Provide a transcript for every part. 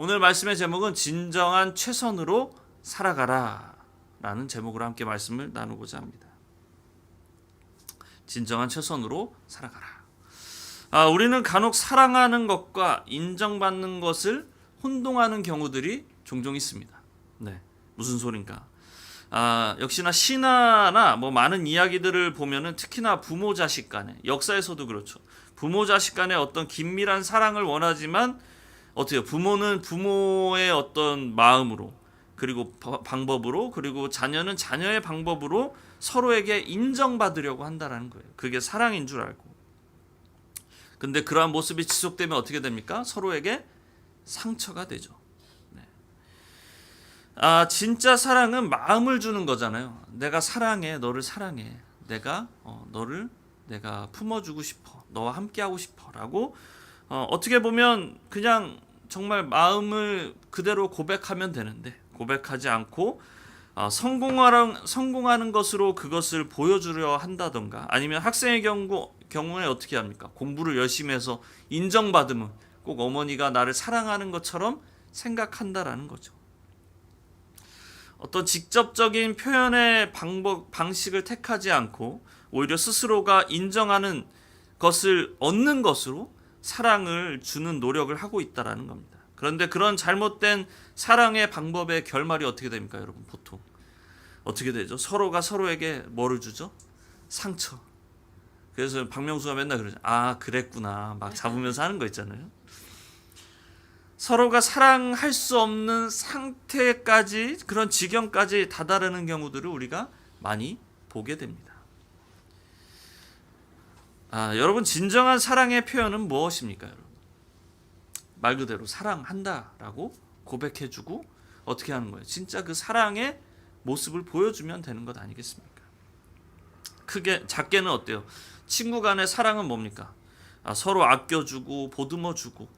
오늘 말씀의 제목은 진정한 최선으로 살아가라 라는 제목으로 함께 말씀을 나누고자 합니다. 진정한 최선으로 살아가라. 우리는 간혹 사랑하는 것과 인정받는 것을 혼동하는 경우들이 종종 있습니다. 네, 무슨 소린가? 역시나 신화나 많은 이야기들을 보면은 특히나 부모 자식 간에, 역사에서도 그렇죠. 부모 자식 간의 어떤 긴밀한 사랑을 원하지만 어때요? 부모는 부모의 어떤 마음으로, 그리고 방법으로, 그리고 자녀는 자녀의 방법으로 서로에게 인정받으려고 한다라는 거예요. 그게 사랑인 줄 알고. 근데 그러한 모습이 지속되면 어떻게 됩니까? 서로에게 상처가 되죠. 네. 진짜 사랑은 마음을 주는 거잖아요. 내가 사랑해, 너를 사랑해. 너를 내가 품어주고 싶어. 너와 함께하고 싶어라고 어떻게 보면 그냥 정말 마음을 그대로 고백하면 되는데, 고백하지 않고 성공하는 것으로 그것을 보여주려 한다던가, 아니면 학생의 경우에 어떻게 합니까? 공부를 열심히 해서 인정받으면 꼭 어머니가 나를 사랑하는 것처럼 생각한다라는 거죠. 어떤 직접적인 표현의 방식을 택하지 않고 오히려 스스로가 인정하는 것을 얻는 것으로 사랑을 주는 노력을 하고 있다라는 겁니다. 그런데 그런 잘못된 사랑의 방법의 결말이 어떻게 됩니까, 여러분? 보통 어떻게 되죠? 서로가 서로에게 뭐를 주죠? 상처. 그래서 박명수가 맨날 그러죠. 그랬구나. 막 잡으면서 하는 거 있잖아요. 서로가 사랑할 수 없는 상태까지, 그런 지경까지 다다르는 경우들을 우리가 많이 보게 됩니다. 여러분, 진정한 사랑의 표현은 무엇입니까, 여러분? 말 그대로 사랑한다라고 고백해주고 어떻게 하는 거예요? 진짜 그 사랑의 모습을 보여주면 되는 것 아니겠습니까? 작게는 어때요? 친구 간의 사랑은 뭡니까? 서로 아껴주고 보듬어주고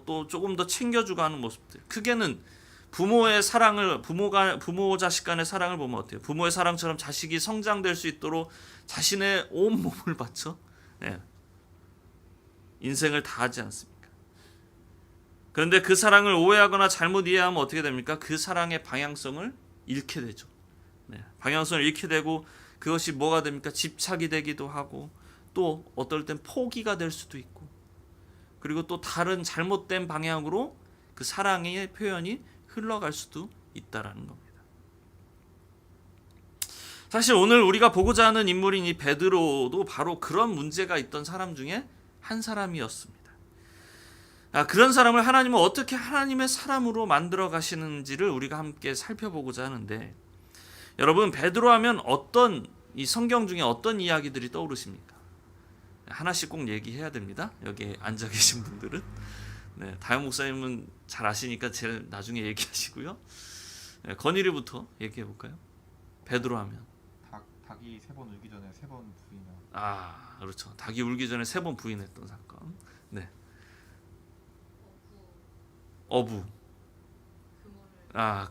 또 조금 더 챙겨주고 하는 모습들. 크게는 부모의 사랑을, 부모 자식 간의 사랑을 보면 어때요? 부모의 사랑처럼 자식이 성장될 수 있도록 자신의 온 몸을 바쳐 인생을 다하지 않습니까? 그런데 그 사랑을 오해하거나 잘못 이해하면 어떻게 됩니까? 그 사랑의 방향성을 잃게 되죠. 방향성을 잃게 되고, 그것이 뭐가 됩니까? 집착이 되기도 하고, 또 어떨 땐 포기가 될 수도 있고, 그리고 또 다른 잘못된 방향으로 그 사랑의 표현이 흘러갈 수도 있다라는 겁니다. 사실 오늘 우리가 보고자 하는 인물인 이 베드로도 바로 그런 문제가 있던 사람 중에 한 사람이었습니다. 그런 사람을 하나님은 어떻게 하나님의 사람으로 만들어 가시는지를 우리가 함께 살펴보고자 하는데, 여러분, 베드로 하면 이 성경 중에 어떤 이야기들이 떠오르십니까? 하나씩 꼭 얘기해야 됩니다. 여기 앉아 계신 분들은. 다영 목사님은 잘 아시니까 제일 나중에 얘기하시고요. 건일이부터 얘기해 볼까요? 베드로 하면 닭이 3번 울기 전에 3번 부인하고. 그렇죠. 닭이 울기 전에 3번 부인했던 사건. 네. 어부.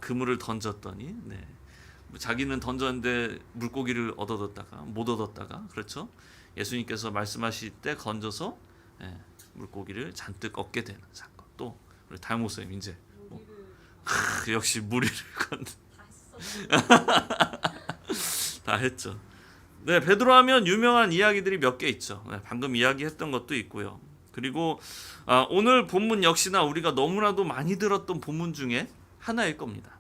그물을 던졌더니, 자기는 던졌는데 물고기를 못 얻었다가, 그렇죠. 예수님께서 말씀하실 때 건져서 물고기를 잔뜩 얻게 되는 사건. 또 우리 다영 목사님 이제 역시 무리를 건 다 했죠. 베드로 하면 유명한 이야기들이 몇 개 있죠. 방금 이야기했던 것도 있고요. 그리고 오늘 본문 역시나 우리가 너무나도 많이 들었던 본문 중에 하나일 겁니다.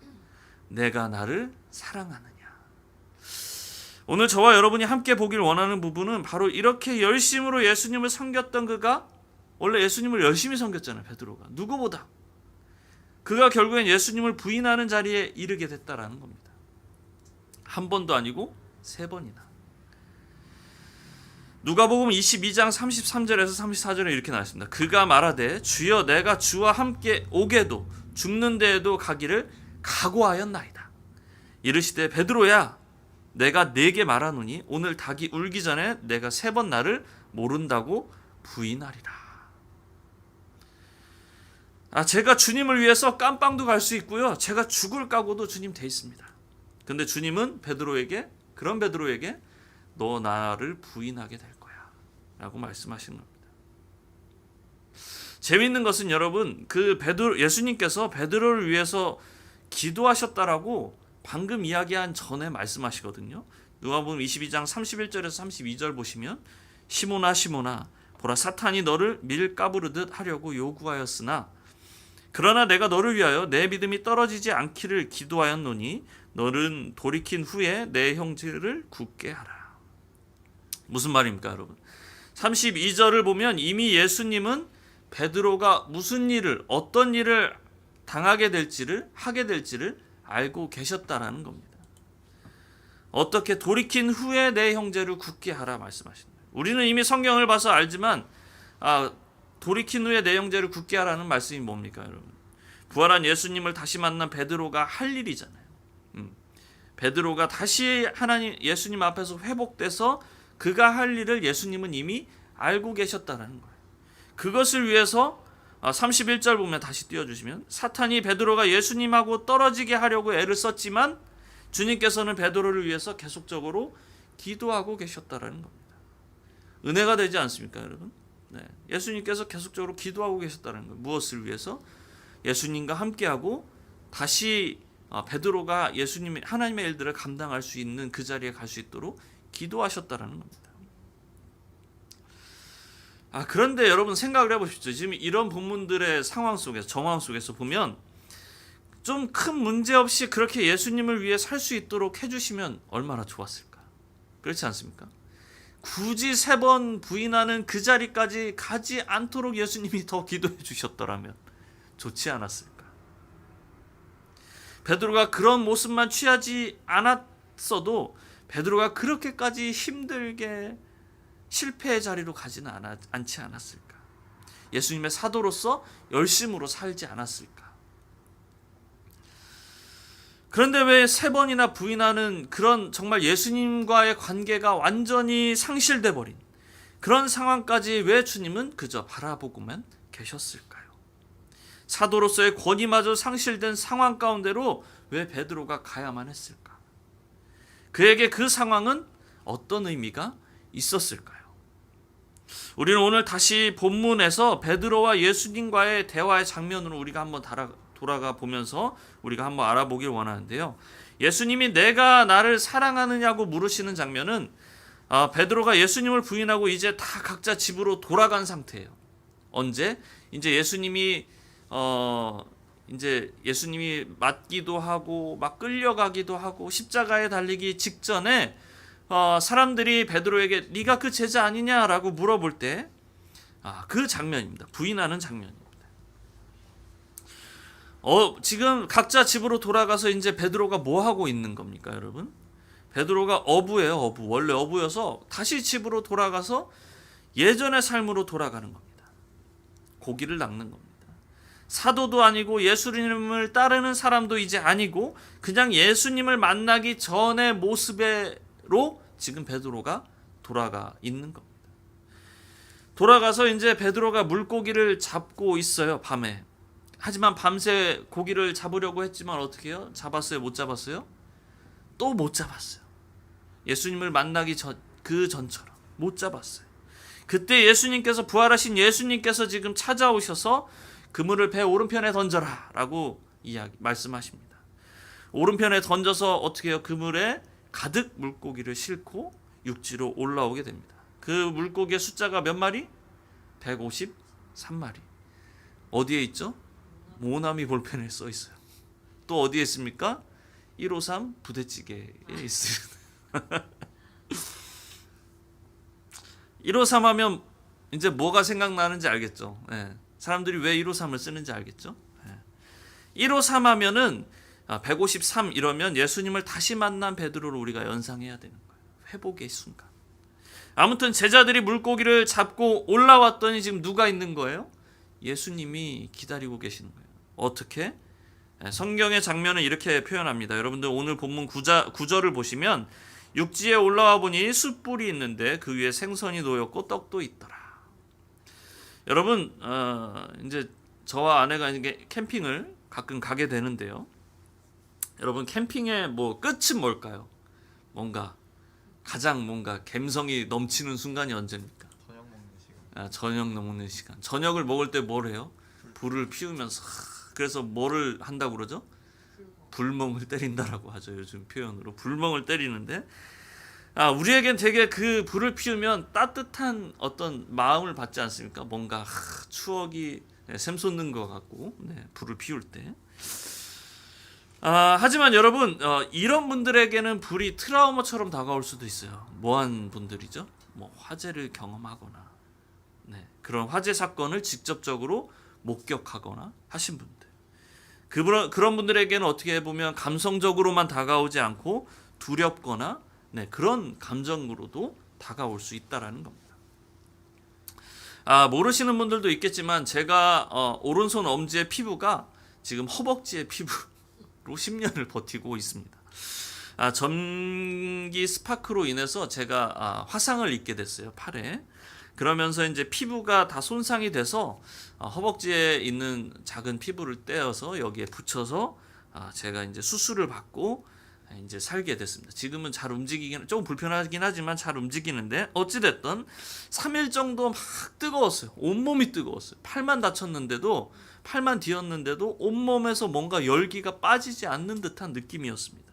내가 나를 사랑하느냐. 오늘 저와 여러분이 함께 보길 원하는 부분은 바로 이렇게 열심으로 예수님을 섬겼던 그가, 원래 예수님을 열심히 섬겼잖아요, 베드로가. 누구보다. 그가 결국엔 예수님을 부인하는 자리에 이르게 됐다라는 겁니다. 한 번도 아니고 3번이나. 누가복음 22장 33절에서 34절에 이렇게 나왔습니다. 그가 말하되 주여 내가 주와 함께 오게도 죽는 데에도 가기를 각오하였나이다. 이르시되 베드로야 내가 네게 말하노니 오늘 닭이 울기 전에 내가 3번 나를 모른다고 부인하리라. 제가 주님을 위해서 깜빵도 갈 수 있고요, 제가 죽을 각오도 주님 돼 있습니다. 근데 주님은 그런 베드로에게 너 나를 부인하게 될 거야 라고 말씀하시는 겁니다. 재미있는 것은 여러분 그 예수님께서 베드로를 위해서 기도하셨다라고 방금 이야기한 전에 말씀하시거든요. 누가복음 22장 31절에서 32절 보시면 시몬아 시몬아 보라 사탄이 너를 밀가부르듯 하려고 요구하였으나 그러나 내가 너를 위하여 내 믿음이 떨어지지 않기를 기도하였노니 너는 돌이킨 후에 내 형제를 굳게 하라. 무슨 말입니까 여러분? 32절을 보면 이미 예수님은 베드로가 무슨 일을 어떤 일을 당하게 될지를 하게 될지를 알고 계셨다라는 겁니다. 어떻게 돌이킨 후에 내 형제를 굳게 하라 말씀하십니다. 우리는 이미 성경을 봐서 알지만 돌이킨 후에 내 형제를 굳게 하라는 말씀이 뭡니까 여러분? 부활한 예수님을 다시 만난 베드로가 할 일이잖아요. 베드로가 다시 예수님 앞에서 회복돼서 그가 할 일을 예수님은 이미 알고 계셨다라는 거예요. 그것을 위해서 31절 보면 다시 띄워주시면 사탄이 베드로가 예수님하고 떨어지게 하려고 애를 썼지만 주님께서는 베드로를 위해서 계속적으로 기도하고 계셨다라는 겁니다. 은혜가 되지 않습니까 여러분? 네. 예수님께서 계속적으로 기도하고 계셨다는 거예요. 무엇을 위해서? 예수님과 함께하고 다시 베드로가 하나님의 일들을 감당할 수 있는 그 자리에 갈 수 있도록 기도하셨다라는 겁니다. 그런데 여러분 생각을 해보십시오. 지금 이런 본문들의 상황 속에서 정황 속에서 보면 좀 큰 문제 없이 그렇게 예수님을 위해 살 수 있도록 해주시면 얼마나 좋았을까? 그렇지 않습니까? 굳이 3번 부인하는 그 자리까지 가지 않도록 예수님이 더 기도해 주셨더라면 좋지 않았을까? 베드로가 그런 모습만 취하지 않았어도 베드로가 그렇게까지 힘들게 실패의 자리로 가지는 않지 않았을까? 예수님의 사도로서 열심으로 살지 않았을까? 그런데 왜 3번이나 부인하는 그런 정말 예수님과의 관계가 완전히 상실돼 버린 그런 상황까지 왜 주님은 그저 바라보고만 계셨을까요? 사도로서의 권위마저 상실된 상황 가운데로 왜 베드로가 가야만 했을까? 그에게 그 상황은 어떤 의미가 있었을까요? 우리는 오늘 다시 본문에서 베드로와 예수님과의 대화의 장면으로 우리가 한번 돌아가 보면서 우리가 한번 알아보길 원하는데요. 예수님이 내가 나를 사랑하느냐고 물으시는 장면은 베드로가 예수님을 부인하고 이제 다 각자 집으로 돌아간 상태예요. 언제? 이제 예수님이 맞기도 하고 막 끌려가기도 하고 십자가에 달리기 직전에 사람들이 베드로에게 네가 그 제자 아니냐라고 물어볼 때 그 장면입니다. 부인하는 장면입니다. 지금 각자 집으로 돌아가서 이제 베드로가 뭐 하고 있는 겁니까, 여러분? 베드로가 어부예요, 어부. 원래 어부여서 다시 집으로 돌아가서 예전의 삶으로 돌아가는 겁니다. 고기를 낚는 겁니다. 사도도 아니고 예수님을 따르는 사람도 이제 아니고 그냥 예수님을 만나기 전의 모습으로 지금 베드로가 돌아가 있는 겁니다. 돌아가서 이제 베드로가 물고기를 잡고 있어요, 밤에. 하지만 밤새 고기를 잡으려고 했지만 어떻게 해요? 잡았어요? 못 잡았어요? 또 못 잡았어요. 예수님을 만나기 그 전처럼 못 잡았어요. 그때 예수님께서 부활하신 예수님께서 지금 찾아오셔서 그물을 배 오른편에 던져라 라고 말씀하십니다. 오른편에 던져서 어떻게 해요? 그물에 가득 물고기를 싣고 육지로 올라오게 됩니다. 그 물고기의 숫자가 몇 마리? 153마리. 어디에 있죠? 모나미 볼펜에 써 있어요. 또 어디에 있습니까? 153 부대찌개에 있어요. 153 하면 이제 뭐가 생각나는지 알겠죠? 네. 사람들이 왜 153을 쓰는지 알겠죠? 153 하면은 153 이러면 예수님을 다시 만난 베드로를 우리가 연상해야 되는 거예요. 회복의 순간. 아무튼 제자들이 물고기를 잡고 올라왔더니 지금 누가 있는 거예요? 예수님이 기다리고 계시는 거예요. 어떻게? 성경의 장면은 이렇게 표현합니다. 여러분들 오늘 본문 구절을 보시면 육지에 올라와 보니 숯불이 있는데 그 위에 생선이 놓였고 떡도 있더라. 여러분 이제 저와 아내가 이게 캠핑을 가끔 가게 되는데요. 여러분 캠핑의 끝은 뭘까요? 가장 감성이 넘치는 순간이 언제입니까? 저녁 먹는 저녁 먹는 시간. 저녁을 먹을 때 뭘 해요? 불을 피우면서. 그래서 뭐를 한다고 그러죠? 불멍을 때린다라고 하죠. 요즘 표현으로 불멍을 때리는데, 우리에겐 되게 그 불을 피우면 따뜻한 어떤 마음을 받지 않습니까? 뭔가 추억이 샘솟는 것 같고, 불을 피울 때. 하지만 여러분, 이런 분들에게는 불이 트라우마처럼 다가올 수도 있어요. 뭐한 분들이죠? 화재를 경험하거나, 그런 화재 사건을 직접적으로 목격하거나 하신 분들. 그런 분들에게는 어떻게 보면 감성적으로만 다가오지 않고 두렵거나 그런 감정으로도 다가올 수 있다라는 겁니다. 모르시는 분들도 있겠지만 제가 오른손 엄지의 피부가 지금 허벅지의 피부로 10년을 버티고 있습니다. 전기 스파크로 인해서 제가 화상을 입게 됐어요, 팔에. 그러면서 이제 피부가 다 손상이 돼서 허벅지에 있는 작은 피부를 떼어서 여기에 붙여서 제가 이제 수술을 받고 이제 살게 됐습니다. 지금은 잘 움직이긴 조금 불편하긴 하지만 잘 움직이는데, 어찌 됐든 3일 정도 막 뜨거웠어요. 온몸이 뜨거웠어요. 팔만 다쳤는데도, 팔만 뒤었는데도 온몸에서 뭔가 열기가 빠지지 않는 듯한 느낌이었습니다.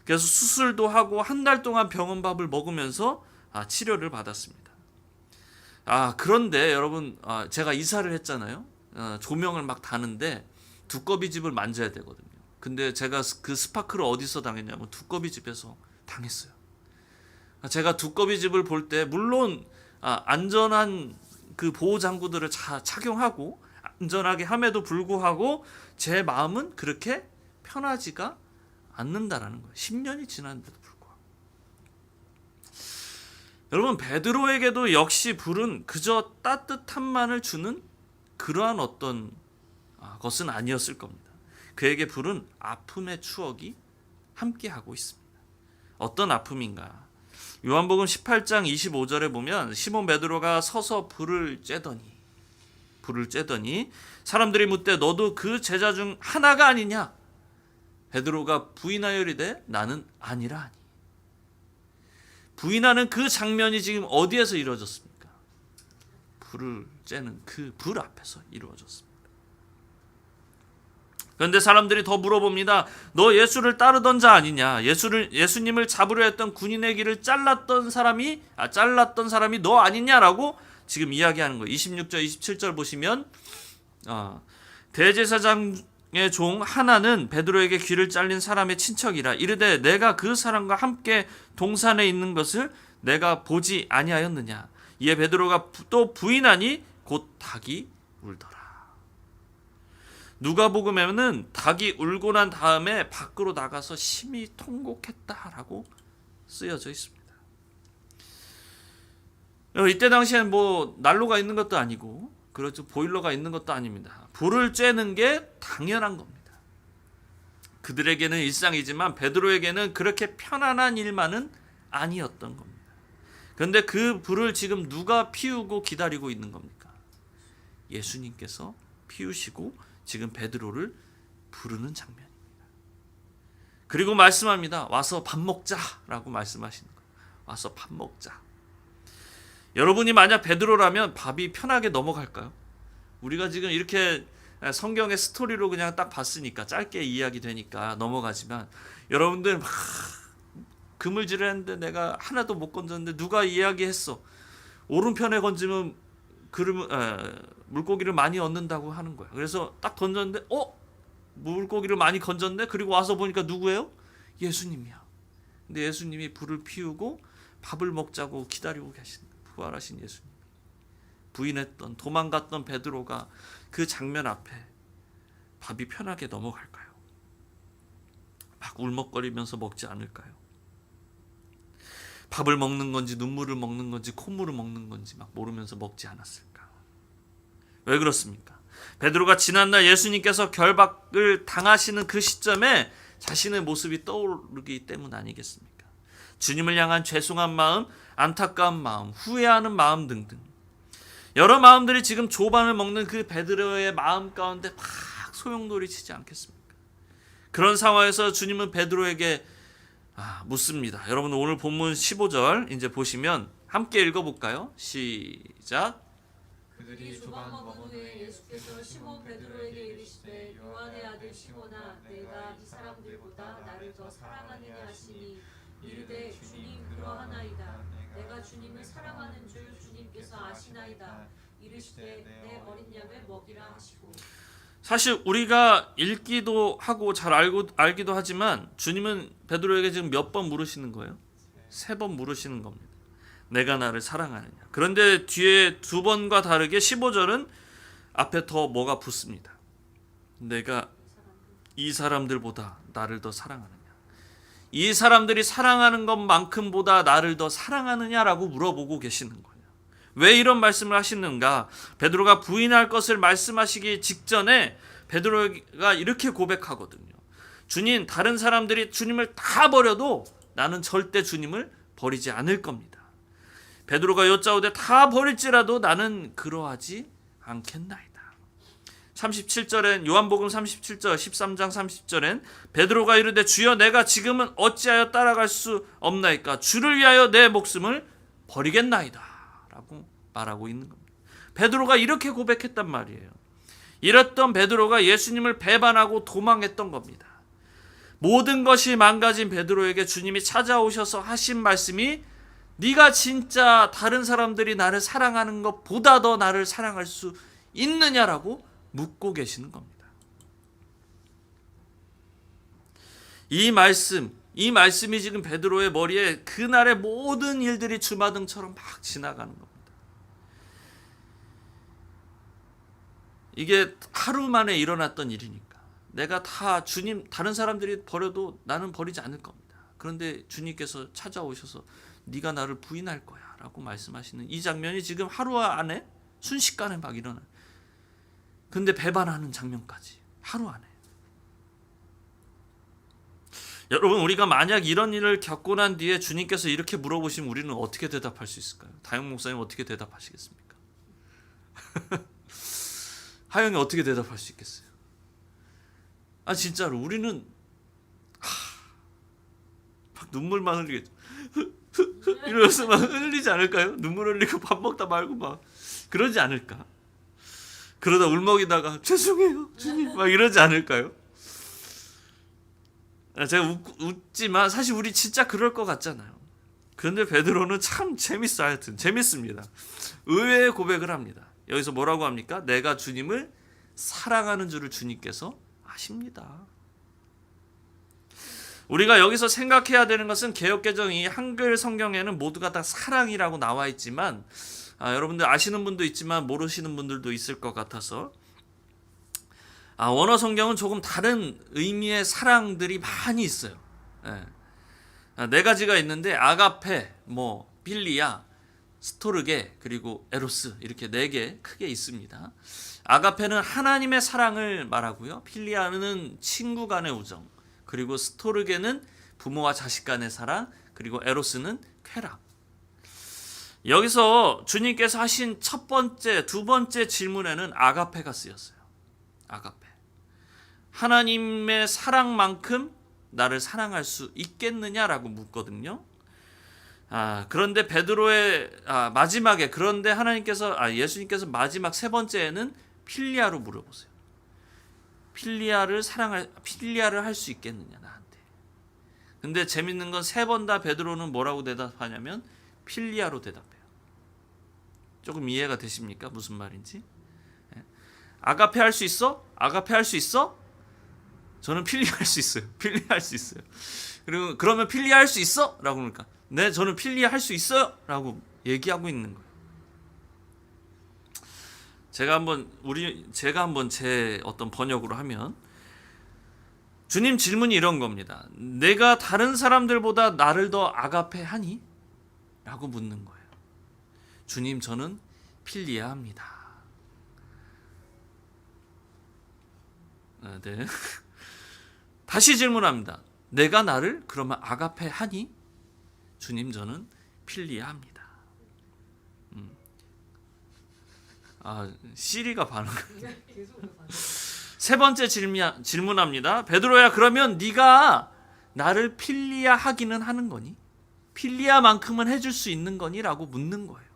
그래서 수술도 하고 한 달 동안 병원밥을 먹으면서 치료를 받았습니다. 그런데 여러분, 제가 이사를 했잖아요. 조명을 막 다는데 두꺼비 집을 만져야 되거든요. 근데 제가 그 스파크를 어디서 당했냐면 두꺼비 집에서 당했어요. 제가 두꺼비 집을 볼 때 물론 안전한 그 보호 장구들을 착용하고 안전하게 함에도 불구하고 제 마음은 그렇게 편하지가 않는다라는 거예요. 10년이 지났는데도 불구하고. 여러분, 베드로에게도 역시 불은 그저 따뜻함만을 주는 그러한 어떤 것은 아니었을 겁니다. 그에게 불은 아픔의 추억이 함께하고 있습니다. 어떤 아픔인가? 요한복음 18장 25절에 보면 시몬 베드로가 서서 불을 쬐더니 사람들이 묻되 너도 그 제자 중 하나가 아니냐? 베드로가 부인하여 이르되 나는 아니라 하니. 부인하는 그 장면이 지금 어디에서 이루어졌습니까? 불을 쬐는 그 불 앞에서 이루어졌습니다. 그런데 사람들이 더 물어봅니다. 너 예수를 따르던 자 아니냐? 예수님을 잡으려 했던 군인의 길을 잘랐던 사람이 너 아니냐라고 지금 이야기하는 거예요. 26절, 27절 보시면 대제사장의 종 하나는 베드로에게 귀를 잘린 사람의 친척이라 이르되 내가 그 사람과 함께 동산에 있는 것을 내가 보지 아니하였느냐? 이에 베드로가 또 부인하니 곧 닭이 울더라. 누가복음에는 닭이 울고 난 다음에 밖으로 나가서 심히 통곡했다라고 쓰여져 있습니다. 이때 당시엔 뭐 난로가 있는 것도 아니고 그렇죠, 보일러가 있는 것도 아닙니다. 불을 쬐는 게 당연한 겁니다. 그들에게는 일상이지만 베드로에게는 그렇게 편안한 일만은 아니었던 겁니다. 그런데 그 불을 지금 누가 피우고 기다리고 있는 겁니까? 예수님께서 피우시고 지금 베드로를 부르는 장면입니다. 그리고 말씀합니다. 와서 밥 먹자라고 말씀하시는 거예요. 와서 밥 먹자. 여러분이 만약 베드로라면 밥이 편하게 넘어갈까요? 우리가 지금 이렇게 성경의 스토리로 그냥 딱 봤으니까 짧게 이야기 되니까 넘어가지만 여러분들 막 그물질을 했는데 내가 하나도 못 건졌는데 누가 이야기했어. 오른편에 건지면 물고기를 많이 얻는다고 하는 거야. 그래서 딱 던졌는데 물고기를 많이 건졌네. 그리고 와서 보니까 누구예요? 예수님이야. 근데 예수님이 불을 피우고 밥을 먹자고 기다리고 계신 부활하신 예수님. 부인했던 도망갔던 베드로가 그 장면 앞에 밥이 편하게 넘어갈까요? 막 울먹거리면서 먹지 않을까요? 밥을 먹는 건지 눈물을 먹는 건지 콧물을 먹는 건지 막 모르면서 먹지 않았을까? 왜 그렇습니까? 베드로가 지난날 예수님께서 결박을 당하시는 그 시점에 자신의 모습이 떠오르기 때문 아니겠습니까? 주님을 향한 죄송한 마음, 안타까운 마음, 후회하는 마음 등등 여러 마음들이 지금 조반을 먹는 그 베드로의 마음 가운데 막 소용돌이 치지 않겠습니까? 그런 상황에서 주님은 베드로에게 묻습니다. 여러분 오늘 본문 15절 이제 보시면 함께 읽어볼까요? 시작. 그들이 조반 먹은 후에 예수께서 시몬 베드로에게 이르시되 요한의 아들 시몬아 내가 이 사람들보다 나를 더 사랑하느냐 하시니 이르되 주님 그러하나이다. 내가 주님을 사랑하는 줄 주님께서 아시나이다. 이르시되 내 어린 양을 먹이라 하시고. 사실 우리가 읽기도 하고 잘 알기도 하지만 주님은 베드로에게 지금 몇 번 물으시는 거예요? 3번 물으시는 겁니다. 내가 나를 사랑하느냐. 그런데 뒤에 2번과 다르게 15절은 앞에 더 뭐가 붙습니다. 내가 이 사람들보다 나를 더 사랑하느냐. 이 사람들이 사랑하는 것만큼보다 나를 더 사랑하느냐라고 물어보고 계시는 거예요. 왜 이런 말씀을 하시는가? 베드로가 부인할 것을 말씀하시기 직전에 베드로가 이렇게 고백하거든요. 주님, 다른 사람들이 주님을 다 버려도 나는 절대 주님을 버리지 않을 겁니다. 베드로가 여짜오되 다 버릴지라도 나는 그러하지 않겠나이다. 37절엔 요한복음 37절 13장 30절엔 베드로가 이르되 주여 내가 지금은 어찌하여 따라갈 수 없나이까? 주를 위하여 내 목숨을 버리겠나이다 라고 말하고 있는 겁니다. 베드로가 이렇게 고백했단 말이에요. 이랬던 베드로가 예수님을 배반하고 도망했던 겁니다. 모든 것이 망가진 베드로에게 주님이 찾아오셔서 하신 말씀이 네가 진짜 다른 사람들이 나를 사랑하는 것보다 더 나를 사랑할 수 있느냐라고 묻고 계시는 겁니다. 이 말씀이 지금 베드로의 머리에 그날의 모든 일들이 주마등처럼 막 지나가는 겁니다. 이게 하루 만에 일어났던 일이니까 내가 다 주님 다른 사람들이 버려도 나는 버리지 않을 겁니다. 그런데 주님께서 찾아오셔서 네가 나를 부인할 거야 라고 말씀하시는 이 장면이 지금 하루 안에 순식간에 막 일어나요. 근데 배반하는 장면까지 하루 안에. 여러분, 우리가 만약 이런 일을 겪고 난 뒤에 주님께서 이렇게 물어보시면 우리는 어떻게 대답할 수 있을까요? 다영 목사님 어떻게 대답하시겠습니까? 하영이 어떻게 대답할 수 있겠어요? 진짜로 우리는 막 눈물만 흘리겠죠. 이러면서 막 흘리지 않을까요? 눈물 흘리고 밥 먹다 말고 막 그러지 않을까? 그러다 울먹이다가 죄송해요 주님 막 이러지 않을까요? 제가 웃지만 사실 우리 진짜 그럴 것 같잖아요. 그런데 베드로는 참 재밌어요. 하여튼 재밌습니다. 의외의 고백을 합니다. 여기서 뭐라고 합니까? 내가 주님을 사랑하는 줄을 주님께서 아십니다. 우리가 여기서 생각해야 되는 것은 개역개정 이 한글 성경에는 모두가 다 사랑이라고 나와 있지만 여러분들 아시는 분도 있지만 모르시는 분들도 있을 것 같아서 원어 성경은 조금 다른 의미의 사랑들이 많이 있어요. 네 가지가 있는데 아가페, 필리아, 스토르게 그리고 에로스 이렇게 4개 크게 있습니다. 아가페는 하나님의 사랑을 말하고요. 필리아는 친구 간의 우정, 그리고 스토르게는 부모와 자식 간의 사랑, 그리고 에로스는 쾌락. 여기서 주님께서 하신 첫 번째, 2번째 질문에는 아가페가 쓰였어요. 아가페. 하나님의 사랑만큼 나를 사랑할 수 있겠느냐라고 묻거든요. 그런데 베드로의 마지막에 예수님께서 마지막 3번째에는 필리아로 물어보세요. 필리아를 할 수 있겠느냐 나한테. 근데 재밌는 건 3번 다 베드로는 뭐라고 대답하냐면 필리아로 대답해요. 조금 이해가 되십니까? 무슨 말인지? 아가페 할 수 있어? 아가페 할 수 있어? 저는 필리아 할 수 있어요. 필리아 할 수 있어요. 그리고 그러면 필리아 할 수 있어? 라고 그러니까 네, 저는 필리아 할 수 있어요. 라고 얘기하고 있는 거예요. 제가 한번 제 어떤 번역으로 하면 주님 질문이 이런 겁니다. 내가 다른 사람들보다 나를 더 아가페 하니? 라고 묻는 거예요. 주님, 저는 필리아 합니다. 네. 다시 질문합니다. 내가 나를 그러면 아가페 하니? 주님, 저는 필리아 합니다. 시리가 반응해요. 3번째 질문합니다. 베드로야, 그러면 네가 나를 필리아 하기는 하는 거니? 필리아만큼은 해줄 수 있는 거니? 라고 묻는 거예요.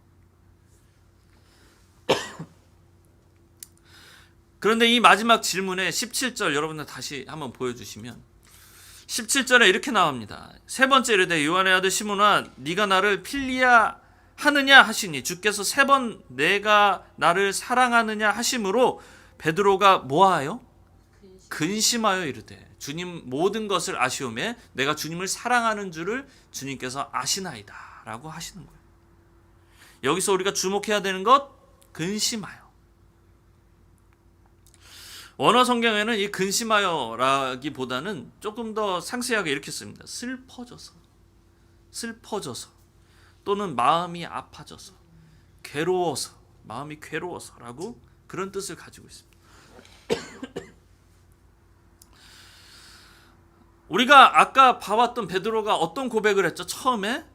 그런데 이 마지막 질문에 17절 여러분들 다시 한번 보여주시면 17절에 이렇게 나옵니다. 세 번째 이르되 요한의 아들 시몬아 네가 나를 필리아 하느냐 하시니 주께서 세 번 내가 나를 사랑하느냐 하심으로 베드로가 뭐하여? 근심하여 이르되 주님 모든 것을 아시오매 내가 주님을 사랑하는 줄을 주님께서 아시나이다 라고 하시는 거예요. 여기서 우리가 주목해야 되는 것 근심하여. 원어 성경에는 이 근심하여라기보다는 조금 더 상세하게 이렇게 씁니다. 슬퍼져서 또는 마음이 아파져서 괴로워서 마음이 괴로워서라고 그런 뜻을 가지고 있습니다. 우리가 아까 봐왔던 베드로가 어떤 고백을 했죠? 처음에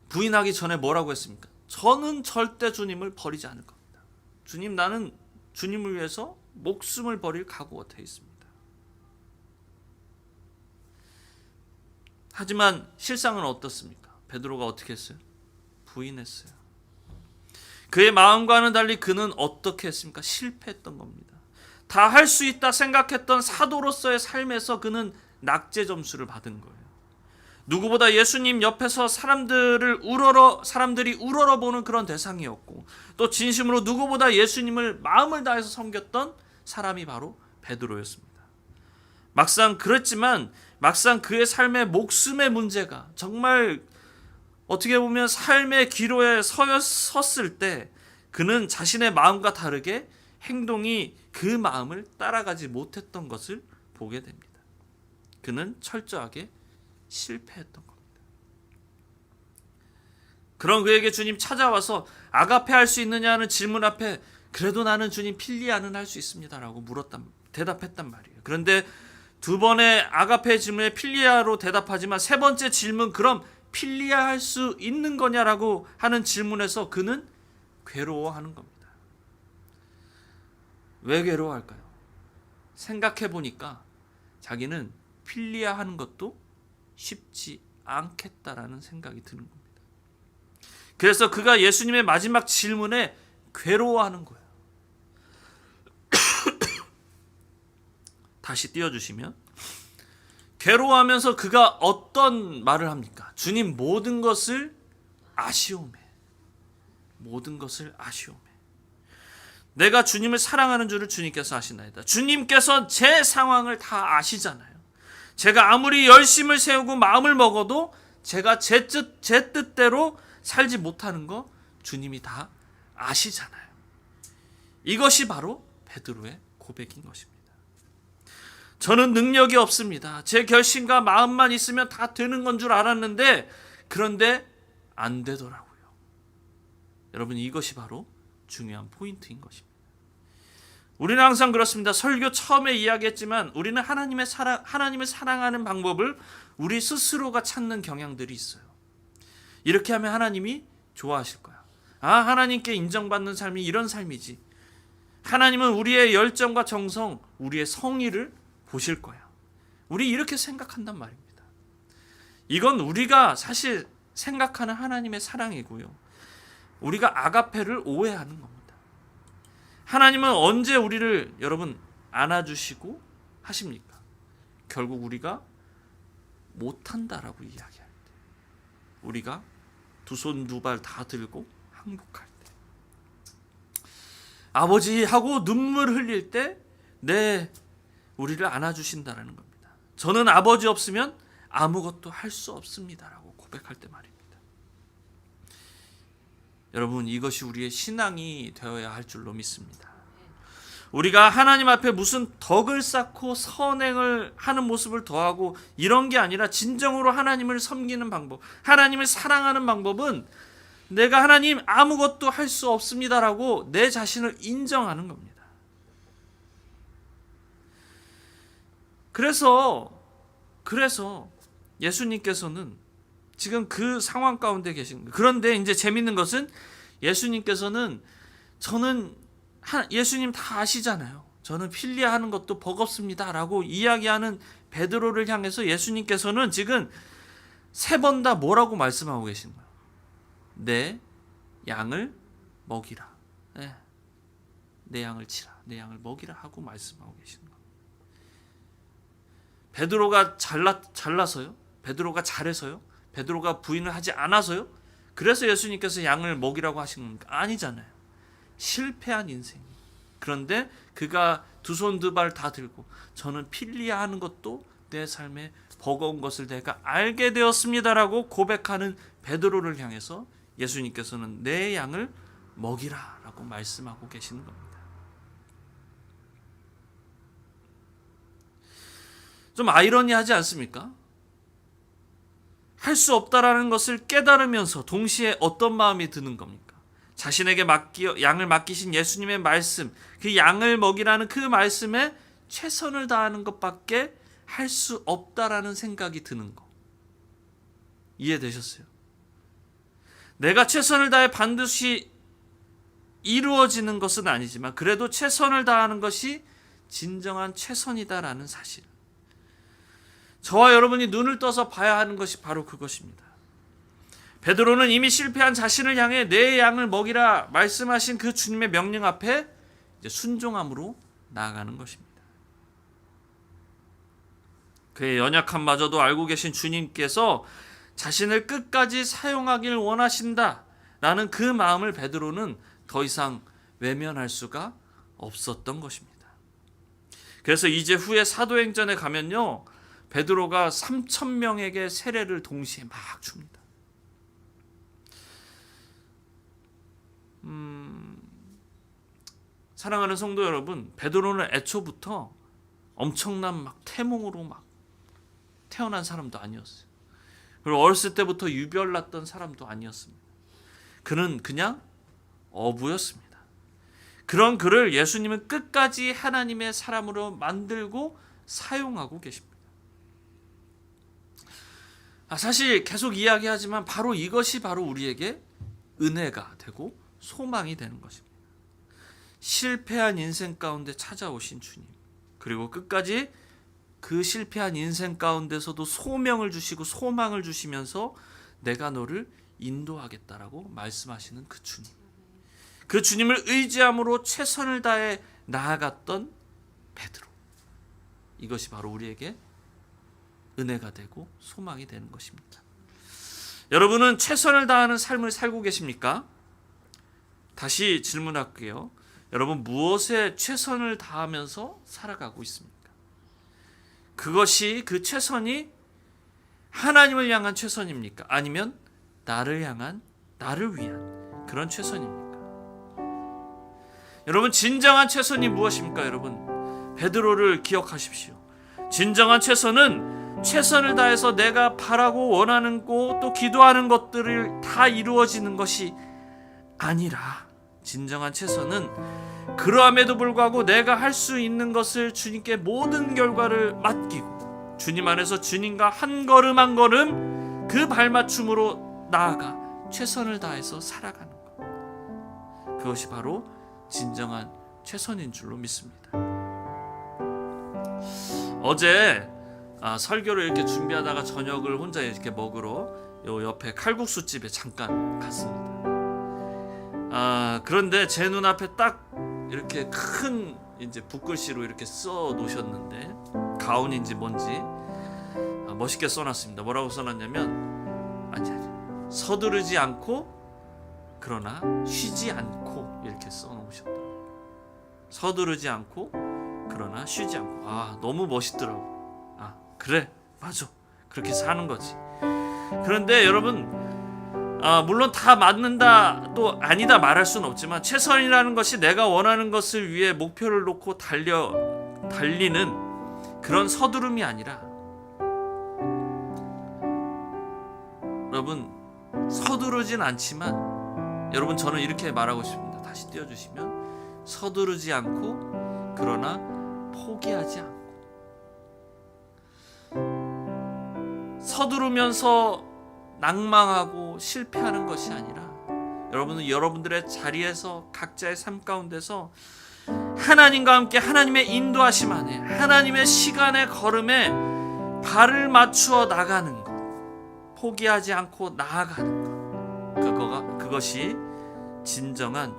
부인하기 전에 뭐라고 했습니까? 저는 절대 주님을 버리지 않을 겁니다. 주님 나는 주님을 위해서 목숨을 버릴 각오가 되어 있습니다. 하지만 실상은 어떻습니까? 베드로가 어떻게 했어요? 부인했어요. 그의 마음과는 달리 그는 어떻게 했습니까? 실패했던 겁니다. 다 할 수 있다 생각했던 사도로서의 삶에서 그는 낙제 점수를 받은 거예요. 누구보다 예수님 옆에서 사람들이 우러러 보는 그런 대상이었고 또 진심으로 누구보다 예수님을 마음을 다해서 섬겼던 사람이 바로 베드로였습니다. 막상 그랬지만 막상 그의 삶의 목숨의 문제가 정말 어떻게 보면 삶의 기로에 섰을 때 그는 자신의 마음과 다르게 행동이 그 마음을 따라가지 못했던 것을 보게 됩니다. 그는 철저하게 실패했던 겁니다. 그런 그에게 주님 찾아와서 아가페 할 수 있느냐는 질문 앞에 그래도 나는 주님 필리아는 할 수 있습니다라고 대답했단 말이에요. 그런데 두 번의 아가페 질문에 필리아로 대답하지만 세 번째 질문 그럼 필리아 할 수 있는 거냐라고 하는 질문에서 그는 괴로워하는 겁니다. 왜 괴로워할까요? 생각해 보니까 자기는 필리아 하는 것도 쉽지 않겠다라는 생각이 드는 겁니다. 그래서 그가 예수님의 마지막 질문에 괴로워하는 거예요. 다시 띄워주시면 괴로워하면서 그가 어떤 말을 합니까? 주님 모든 것을 아시오매. 모든 것을 아시오매. 내가 주님을 사랑하는 줄을 주님께서 아시나이다. 주님께서 제 상황을 다 아시잖아요. 제가 아무리 열심을 세우고 마음을 먹어도 제가 제 뜻대로 살지 못하는 거 주님이 다 아시잖아요. 이것이 바로 베드로의 고백인 것입니다. 저는 능력이 없습니다. 제 결심과 마음만 있으면 다 되는 건 줄 알았는데 그런데 안 되더라고요. 여러분 이것이 바로 중요한 포인트인 것입니다. 우리는 항상 그렇습니다. 설교 처음에 이야기했지만 우리는 하나님을 사랑하는 방법을 우리 스스로가 찾는 경향들이 있어요. 이렇게 하면 하나님이 좋아하실 거야. 하나님께 인정받는 삶이 이런 삶이지. 하나님은 우리의 열정과 정성, 우리의 성의를 보실 거야. 우리 이렇게 생각한단 말입니다. 이건 우리가 사실 생각하는 하나님의 사랑이고요. 우리가 아가페를 오해하는 겁니다. 하나님은 언제 우리를 여러분 안아주시고 하십니까? 결국 우리가 못한다라고 이야기할 때, 우리가 두 손 두 발 다 들고 항복할 때, 아버지 하고 눈물 흘릴 때 우리를 안아주신다라는 겁니다. 저는 아버지 없으면 아무것도 할 수 없습니다라고 고백할 때 말입니다. 여러분 이것이 우리의 신앙이 되어야 할 줄로 믿습니다. 우리가 하나님 앞에 무슨 덕을 쌓고 선행을 하는 모습을 더하고 이런 게 아니라 진정으로 하나님을 섬기는 방법, 하나님을 사랑하는 방법은 내가 하나님 아무것도 할 수 없습니다라고 내 자신을 인정하는 겁니다. 그래서 예수님께서는 지금 그 상황 가운데 계신 거예요. 그런데 이제 재밌는 것은 예수님께서는 예수님 다 아시잖아요. 저는 필리아 하는 것도 버겁습니다 라고 이야기하는 베드로를 향해서 예수님께서는 지금 세 번 다 뭐라고 말씀하고 계신 거예요? 내 양을 먹이라. 네. 내 양을 치라. 내 양을 먹이라 하고 말씀하고 계시는 거예요. 베드로가 잘나서요? 베드로가 잘해서요? 베드로가 부인을 하지 않아서요? 그래서 예수님께서 양을 먹이라고 하신 겁니까? 아니잖아요. 실패한 인생. 그런데 그가 두 손 두 발 다 들고 저는 필리아 하는 것도 내 삶에 버거운 것을 내가 알게 되었습니다라고 고백하는 베드로를 향해서 예수님께서는 내 양을 먹이라 라고 말씀하고 계시는 겁니다. 좀 아이러니하지 않습니까? 할 수 없다라는 것을 깨달으면서 동시에 어떤 마음이 드는 겁니까? 자신에게 양을 맡기신 예수님의 말씀, 그 양을 먹이라는 그 말씀에 최선을 다하는 것밖에 할 수 없다라는 생각이 드는 거. 이해되셨어요? 내가 최선을 다해 반드시 이루어지는 것은 아니지만 그래도 최선을 다하는 것이 진정한 최선이다라는 사실. 저와 여러분이 눈을 떠서 봐야 하는 것이 바로 그것입니다. 베드로는 이미 실패한 자신을 향해 내 양을 먹이라 말씀하신 그 주님의 명령 앞에 이제 순종함으로 나아가는 것입니다. 그의 연약함마저도 알고 계신 주님께서 자신을 끝까지 사용하길 원하신다라는 그 마음을 베드로는 더 이상 외면할 수가 없었던 것입니다. 그래서 이제 후에 사도행전에 가면요, 베드로가 3,000명에게 세례를 동시에 막 줍니다. 사랑하는 성도 여러분, 베드로는 애초부터 엄청난 막 태몽으로 막 태어난 사람도 아니었어요. 그리고 어렸을 때부터 유별났던 사람도 아니었습니다. 그는 그냥 어부였습니다. 그런 그를 예수님은 끝까지 하나님의 사람으로 만들고 사용하고 계십니다. 사실 계속 이야기하지만 바로 이것이 바로 우리에게 은혜가 되고 소망이 되는 것입니다. 실패한 인생 가운데 찾아오신 주님, 그리고 끝까지 그 실패한 인생 가운데서도 소명을 주시고 소망을 주시면서 내가 너를 인도하겠다라고 말씀하시는 그 주님, 그 주님을 의지함으로 최선을 다해 나아갔던 베드로, 이것이 바로 우리에게 은혜가 되고 소망이 되는 것입니다. 여러분은 최선을 다하는 삶을 살고 계십니까? 다시 질문할게요. 여러분, 무엇에 최선을 다하면서 살아가고 있습니까? 그것이, 그 최선이 하나님을 향한 최선입니까? 아니면 나를 향한, 나를 위한 그런 최선입니까? 여러분, 진정한 최선이 무엇입니까? 여러분, 베드로를 기억하십시오. 진정한 최선은 최선을 다해서 내가 바라고 원하는 것, 또 기도하는 것들을 다 이루어지는 것이 아니라, 진정한 최선은 그러함에도 불구하고 내가 할 수 있는 것을 주님께 모든 결과를 맡기고 주님 안에서 주님과 한 걸음 한 걸음 그 발맞춤으로 나아가 최선을 다해서 살아가는 것, 그것이 바로 진정한 최선인 줄로 믿습니다. 어제 설교를 이렇게 준비하다가 저녁을 혼자 이렇게 먹으러 요 옆에 칼국수 집에 잠깐 갔습니다. 그런데 제 눈앞에 딱 이렇게 큰 이제 붓글씨로 이렇게 써 놓으셨는데, 가온인지 뭔지 멋있게 써놨습니다. 뭐라고 써놨냐면, 서두르지 않고 그러나 쉬지 않고, 이렇게 써놓으셨더라고요. 서두르지 않고 그러나 쉬지 않고. 너무 멋있더라고. 그래, 맞아, 그렇게 사는 거지. 그런데 여러분, 물론 다 맞는다, 또 아니다 말할 수는 없지만, 최선이라는 것이 내가 원하는 것을 위해 목표를 놓고 달리는 그런 서두름이 아니라, 여러분, 서두르진 않지만, 여러분, 저는 이렇게 말하고 싶습니다. 다시 띄워주시면, 서두르지 않고 그러나 포기하지 않고. 서두르면서 낭망하고 실패하는 것이 아니라, 여러분은 여러분들의 자리에서, 각자의 삶 가운데서 하나님과 함께 하나님의 인도하심 안에, 하나님의 시간의 걸음에 발을 맞추어 나가는 것, 포기하지 않고 나아가는 것, 그것이 진정한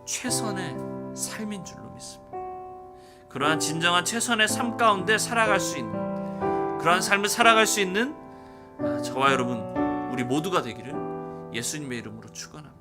최선의 삶인 줄로 믿습니다. 그러한 진정한 최선의 삶 가운데 살아갈 수 있는, 그러한 삶을 살아갈 수 있는 저와 여러분, 우리 모두가 되기를 예수님의 이름으로 축원합니다.